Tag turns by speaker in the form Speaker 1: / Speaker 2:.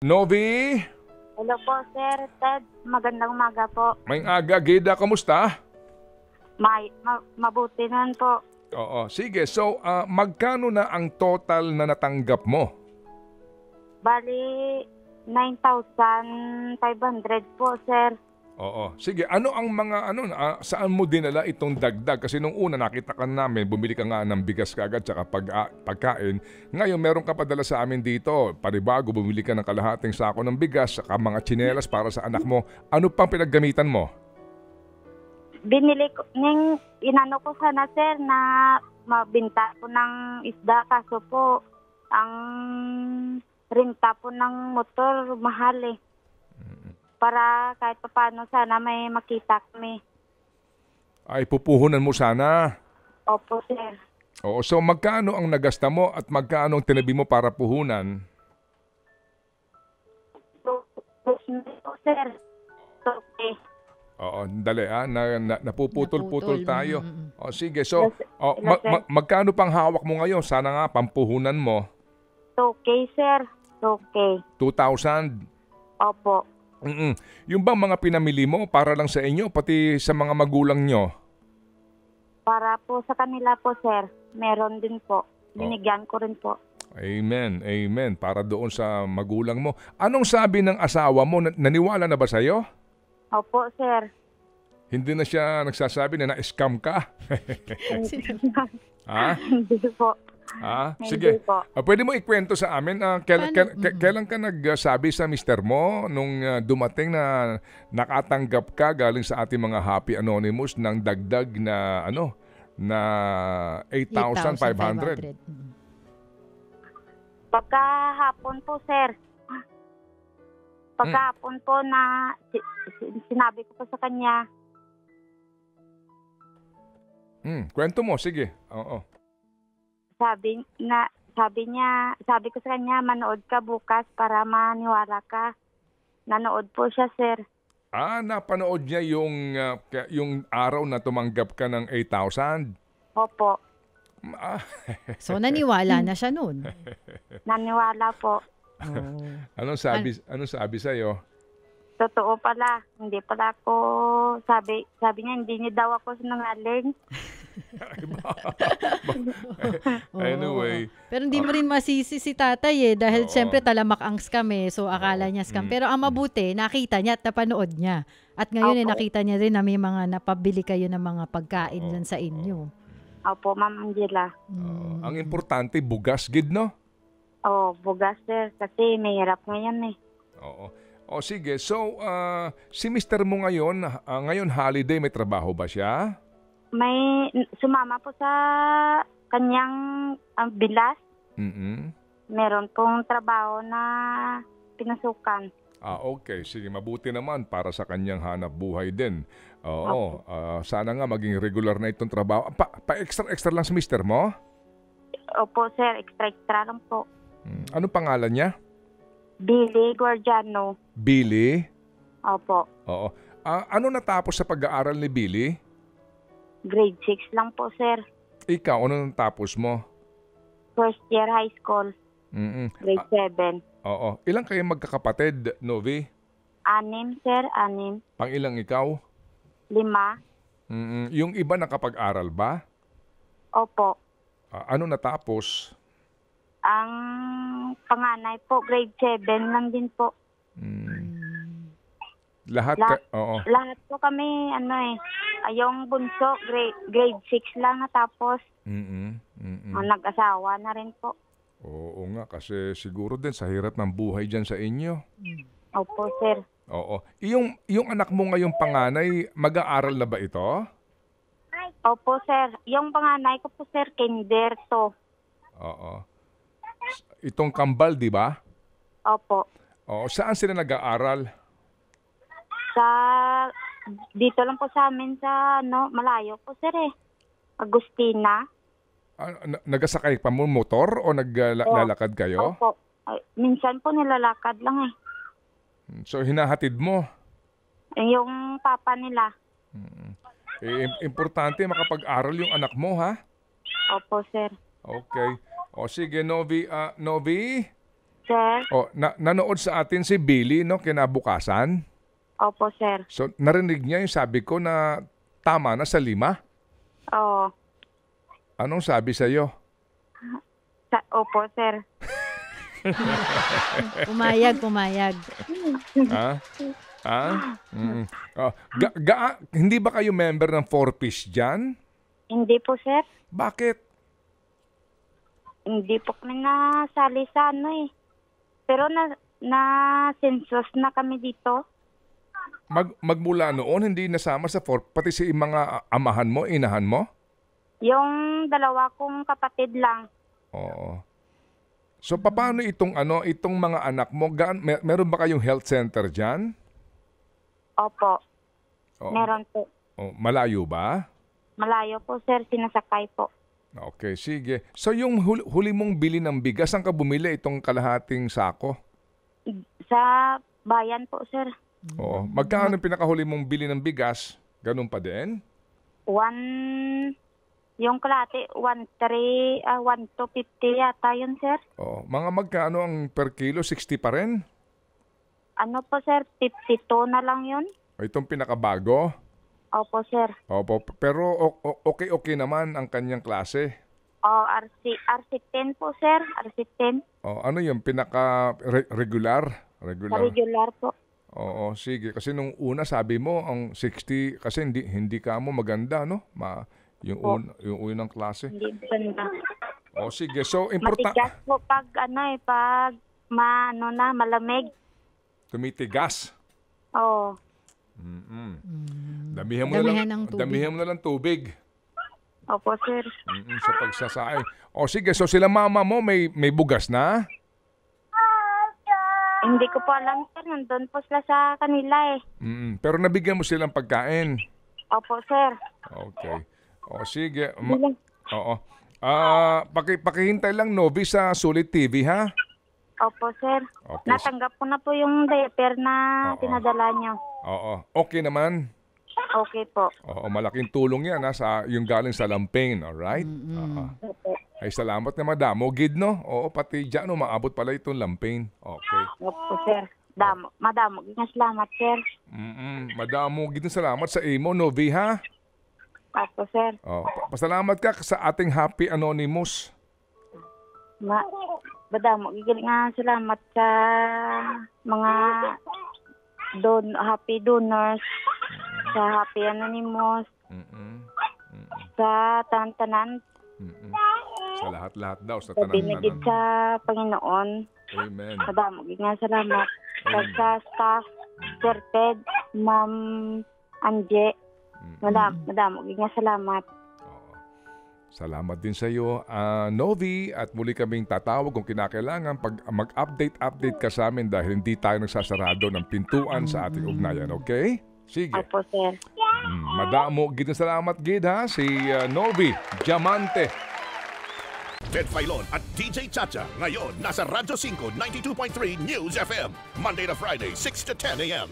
Speaker 1: Novi,
Speaker 2: Hello po, Sir Ted. Magandang umaga po.
Speaker 1: may aga, Gida, kamusta?
Speaker 2: Mabuti naman po.
Speaker 1: Oo, sige. So, magkano na ang total na natanggap mo?
Speaker 2: Bali, 9,500 po, Sir.
Speaker 1: Oo. Sige, ano ang mga, saan mo dinala itong dagdag? Kasi nung una nakita ka namin, bumili ka nga ng bigas kagad tsaka pagkain. Ngayon, meron ka padala sa amin dito. Panibago, bumili ka ng kalahating sako ng bigas tsaka mga tsinelas para sa anak mo. Ano pang pinaggamitan mo?
Speaker 2: Binili ko, inano ko sana, Sir, na mabinta po ng isda. Kaso po, ang renta po ng motor, mahal eh. Para kahit pa paano sana may makita kami.
Speaker 1: Ay, pupuhunan mo sana.
Speaker 2: Opo, Sir.
Speaker 1: Oo, so magkano ang nagasta mo at magkano ang tinabi mo para puhunan?
Speaker 2: So, Sir. Okay.
Speaker 1: Oo, dali napuputol-putol
Speaker 3: Naputol.
Speaker 1: tayo. O sige, so
Speaker 2: Sir.
Speaker 1: magkano pang hawak mo ngayon? Sana nga pampuhunan mo.
Speaker 2: Okay, Sir. Okay.
Speaker 1: 2,000.
Speaker 2: Opo.
Speaker 1: Yung bang mga pinamili mo para lang sa inyo pati sa mga magulang nyo?
Speaker 2: Para po sa kanila po, Sir. Meron din po. Binigyan ko rin po.
Speaker 1: Amen, amen. Para doon sa magulang mo. Anong sabi ng asawa mo? Naniwala na ba sa'yo?
Speaker 2: Opo, Sir.
Speaker 1: Hindi na siya nagsasabi na na-scam ka? Ha?
Speaker 2: Hindi po.
Speaker 1: Sige.
Speaker 2: Hindi po.
Speaker 1: Pwede mo ikwento sa amin, kailan ka nagsabi sa mister mo nung dumating na nakatanggap ka galing sa ating mga Happy Anonymous ng dagdag na na 8,500?
Speaker 2: Pagkahapon po, Sir. Pagkahapon po na sinabi ko po sa kanya.
Speaker 1: Kwento mo, sige. Oo.
Speaker 2: Sabi ko sa kanya, manood ka bukas para maniwala ka. Nanood po siya, Sir.
Speaker 1: Napanood niya yung araw na tumanggap ka ng 8,000?
Speaker 2: Opo.
Speaker 3: So, naniwala na siya nun.
Speaker 2: Naniwala po.
Speaker 3: Oh.
Speaker 1: Anong sabi sa'yo?
Speaker 2: Totoo pala. Hindi pala ako, sabi niya, hindi niya daw ako sinungaling.
Speaker 1: Anyway.
Speaker 3: Pero hindi mo rin masisi si tatay dahil siyempre talamak ang scam So, akala niya scam. Pero ang mabuti, nakita niya at napanood niya. At ngayon nakita niya rin na may mga napabili kayo ng mga pagkain dyan sa inyo.
Speaker 2: Opo, Ma'am Angela.
Speaker 1: Ang importante, bugas, gid, no?
Speaker 2: Bugas, Sir. Kasi may hirap ngayon eh.
Speaker 1: Oo. O sige, so si mister mo ngayon holiday, may trabaho ba siya?
Speaker 2: May sumama po sa kanyang bilas. Meron pong trabaho na pinasukan.
Speaker 1: Okay. Sige, mabuti naman para sa kanyang hanap buhay din. Oo. Sana nga maging regular na itong trabaho. Pa-extra lang sa mister mo?
Speaker 2: Opo, Sir. Extra lang po.
Speaker 1: Anong pangalan niya?
Speaker 2: Billy Guardiano.
Speaker 1: Billy?
Speaker 2: Opo.
Speaker 1: Oo. Ano natapos sa pag-aaral ni Billy?
Speaker 2: Grade 6 lang po, Sir.
Speaker 1: Ikaw, ano natapos mo?
Speaker 2: First year high school. Grade 7.
Speaker 1: Oo. Ilang kayo magkakapatid, Novi?
Speaker 2: 6, Sir. 6.
Speaker 1: Pang-ilang ikaw?
Speaker 2: 5.
Speaker 1: Yung iba nakapag-aral ba?
Speaker 2: Opo.
Speaker 1: Ano natapos?
Speaker 2: Ang panganay po, grade 7 lang din po.
Speaker 1: Lahat
Speaker 2: po kami, yung bunso, grade 6 lang natapos. Nag-asawa na rin po.
Speaker 1: Oo nga, kasi siguro din sa hirap ng buhay dyan sa inyo.
Speaker 2: Opo, Sir.
Speaker 1: Oo. Yung anak mo ngayong panganay, mag-aaral na ba ito?
Speaker 2: Opo, Sir. Yung panganay ko po, Sir, kinder to.
Speaker 1: Oo. Itong kambal, di ba?
Speaker 2: Opo.
Speaker 1: Oo. Saan sila nag-aaral?
Speaker 2: Dito lang po sa amin sa, malayo po, Sir Agustina.
Speaker 1: Nagasakay pa mo motor o naglalakad kayo?
Speaker 2: Opo. Minsan po nilalakad lang
Speaker 1: So, hinahatid mo?
Speaker 2: Yung papa nila.
Speaker 1: Importante makapag-aral yung anak mo, ha?
Speaker 2: Opo, Sir.
Speaker 1: Okay. O sige, Novi. Novi?
Speaker 2: Sir,
Speaker 1: O, nanood sa atin si Billy, no, kinabukasan.
Speaker 2: opo, sir.
Speaker 1: So, narinig niya yung sabi ko na tama na sa 5.
Speaker 2: Oo.
Speaker 1: Anong sabi sa'yo?
Speaker 2: Opo, sir.
Speaker 3: Pumayag.
Speaker 1: Ha? Ha? Oh, hindi ba kayo member ng 4-piece dyan?
Speaker 2: Hindi po, sir.
Speaker 1: Bakit?
Speaker 2: Hindi po kami nasali sa ano eh. Pero na census na kami dito.
Speaker 1: Magmula noon, hindi nasama sa 4, pati si mga amahan mo, inahan mo?
Speaker 2: Yung dalawa kong kapatid lang.
Speaker 1: Oo. So, paano itong mga anak mo? Meron ba kayong health center dyan?
Speaker 2: Opo.
Speaker 1: Oo.
Speaker 2: Meron po.
Speaker 1: Oh, malayo ba?
Speaker 2: Malayo po, sir. Sinasakay po.
Speaker 1: Okay, sige. So, yung huli mong bili ng bigas, saan ka bumili itong kalahating sako?
Speaker 2: Sa bayan po, sir.
Speaker 1: Oo. Magkano ang pinakahuli mong bili ng bigas? Ganun pa din?
Speaker 2: Yung kalate, 1.250 yata yun, sir.
Speaker 1: Oo. Mga magkano ang per kilo? 60 pa rin?
Speaker 2: Ano po, sir? 52 na lang yun.
Speaker 1: O, itong pinakabago?
Speaker 2: Opo, sir.
Speaker 1: Opo. Pero okay naman ang kanyang klase.
Speaker 2: RC10 po, sir. RC10.
Speaker 1: O, ano yung pinaka-regular?
Speaker 2: Sa regular po.
Speaker 1: Oo, sige. Kasi nung una sabi mo, ang 60, kasi hindi ka mo maganda, no? Yung unang klase.
Speaker 2: Hindi ganda.
Speaker 1: O, sige. So,
Speaker 2: Matigas po pag malamig.
Speaker 1: Tumitigas.
Speaker 2: Oo.
Speaker 1: Damihan mo na lang tubig.
Speaker 2: Opo, sir.
Speaker 1: Sa pagsasaing. O, sige. So, sila mama mo may bugas na?
Speaker 2: Hindi ko po alam, sir. Nandun po sila sa kanila eh.
Speaker 1: Pero nabigyan mo silang pagkain.
Speaker 2: Opo, sir.
Speaker 1: Okay. O, sige. Oo. Pakihintay lang, Novi, sa Sulit TV, ha?
Speaker 2: Opo, sir.
Speaker 1: Okay.
Speaker 2: Natanggap ko na po yung diaper na pinadala niyo.
Speaker 1: Oo. Okay naman.
Speaker 2: Okay po.
Speaker 1: Oo, malaking tulong yan, ha? Yung galing sa Lampain, alright?
Speaker 2: Opo.
Speaker 1: Ay, salamat na madamo, Gid, no? Oo, pati dyan, maabot pala itong Lampain. Okay.
Speaker 2: Opo, sir. Madamo. Salamat, sir.
Speaker 1: Madamo, Gid, salamat sa imo, Novi, ha?
Speaker 2: Opo, sir.
Speaker 1: Oh, pasalamat ka sa ating Happy Anonymous.
Speaker 2: Madamo. Salamat sa mga happy donors, sa Happy Anonymous, sa tanan-tanan.
Speaker 1: Sa lahat-lahat daw, sa
Speaker 2: Sa binigid
Speaker 1: tanan-tanan.
Speaker 2: sa Panginoon.
Speaker 1: Amen.
Speaker 2: Madamo. Salamat. Sa staff, Sir Ted, Ma'am Anje. Madamo. Salamat.
Speaker 1: Salamat din sa iyo, Novi, at muli kaming tatawag kung kinakailangan pag mag-update ka sa amin dahil hindi tayo nagsasarado ng pintuan sa ating ugnayan, okay? Sige.
Speaker 2: Opo, sir.
Speaker 1: Madamo, Gid, salamat, Gid, ha? Si Novi Diamante.
Speaker 4: Ted Filon at DJ Chacha ngayon nasa Radyo 5 92.3 News FM Monday to Friday 6 to 10 a.m.